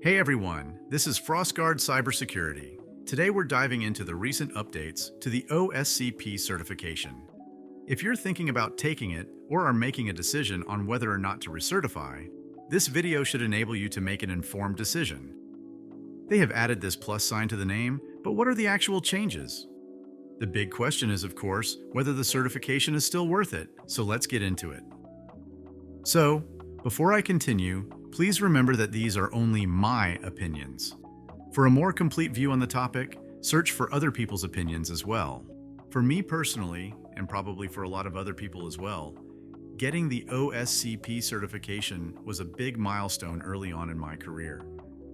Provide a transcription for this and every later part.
Hey everyone, this is FrostGuard Cybersecurity. Today we're diving into the recent updates to the OSCP certification. If you're thinking about taking it or are making a decision on whether or not to recertify, this video should enable you to make an informed decision. They have added this plus sign to the name, but what are the actual changes? The big question is, of course, whether the certification is still worth it, so let's get into it. So, before I continue, please remember that these are only my opinions. For a more complete view on the topic, search for other people's opinions as well. For me personally, and probably for a lot of other people as well, getting the OSCP certification was a big milestone early on in my career.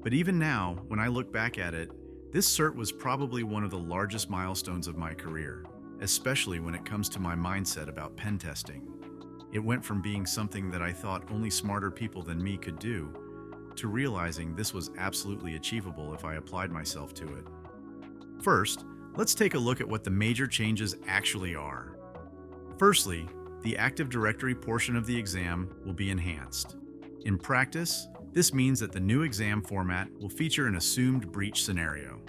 But even now, when I look back at it, this cert was probably one of the largest milestones of my career, especially when it comes to my mindset about pen testing. It went from being something that I thought only smarter people than me could do, to realizing this was absolutely achievable if I applied myself to it. First, let's take a look at what the major changes actually are. Firstly, the Active Directory portion of the exam will be enhanced. In practice, this means that the new exam format will feature an assumed breach scenario.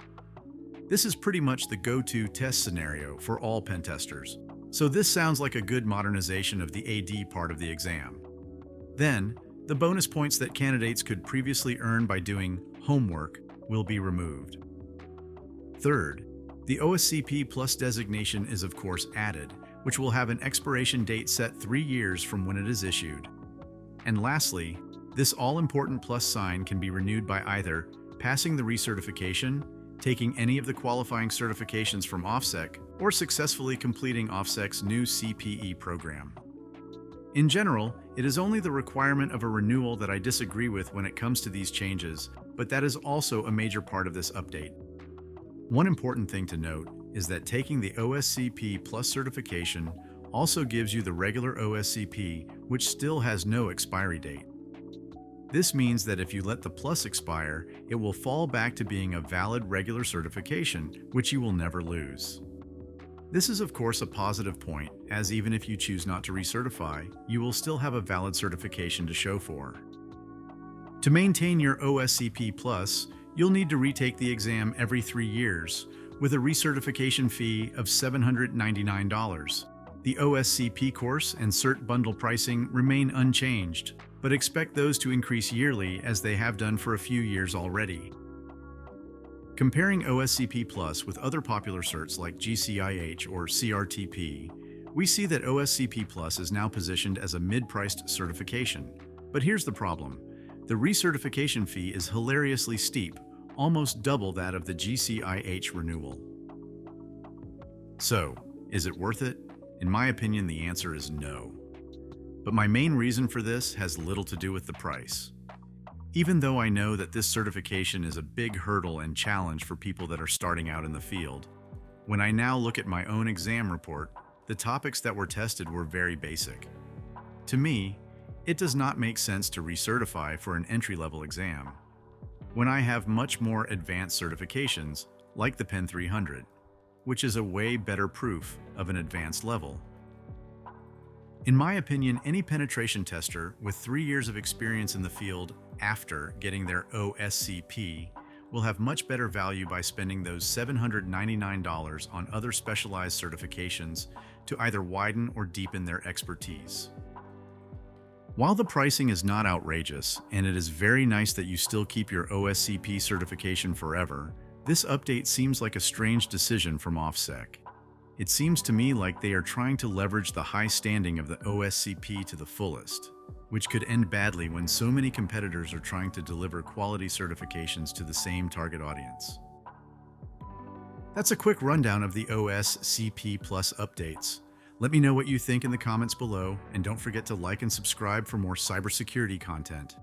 This is pretty much the go-to test scenario for all pen testers. So this sounds like a good modernization of the AD part of the exam. Then, the bonus points that candidates could previously earn by doing homework will be removed. Third, the OSCP Plus designation is of course added, which will have an expiration date set 3 years from when it is issued. And lastly, this all-important plus sign can be renewed by either passing the recertification, taking any of the qualifying certifications from Offsec, or successfully completing Offsec's new CPE program. In general, it is only the requirement of a renewal that I disagree with when it comes to these changes, but that is also a major part of this update. One important thing to note is that taking the OSCP Plus certification also gives you the regular OSCP, which still has no expiry date. This means that if you let the Plus expire, it will fall back to being a valid regular certification, which you will never lose. This is of course a positive point, as even if you choose not to recertify, you will still have a valid certification to show for. To maintain your OSCP Plus, you'll need to retake the exam every 3 years, with a recertification fee of $799. The OSCP course and cert bundle pricing remain unchanged, but expect those to increase yearly as they have done for a few years already. Comparing OSCP Plus with other popular certs like GCIH or CRTP, we see that OSCP Plus is now positioned as a mid-priced certification. But here's the problem. The recertification fee is hilariously steep, almost double that of the GCIH renewal. So, is it worth it? In my opinion, the answer is no. But my main reason for this has little to do with the price. Even though I know that this certification is a big hurdle and challenge for people that are starting out in the field, when I now look at my own exam report, the topics that were tested were very basic. To me, it does not make sense to recertify for an entry-level exam, when I have much more advanced certifications, like the Pen 300, which is a way better proof of an advanced level. In my opinion, any penetration tester with 3 years of experience in the field after getting their OSCP will have much better value by spending those $799 on other specialized certifications to either widen or deepen their expertise. While the pricing is not outrageous, and it is very nice that you still keep your OSCP certification forever, this update seems like a strange decision from Offsec. It seems to me like they are trying to leverage the high standing of the OSCP to the fullest, which could end badly when so many competitors are trying to deliver quality certifications to the same target audience. That's a quick rundown of the OSCP Plus updates. Let me know what you think in the comments below, and don't forget to like and subscribe for more cybersecurity content.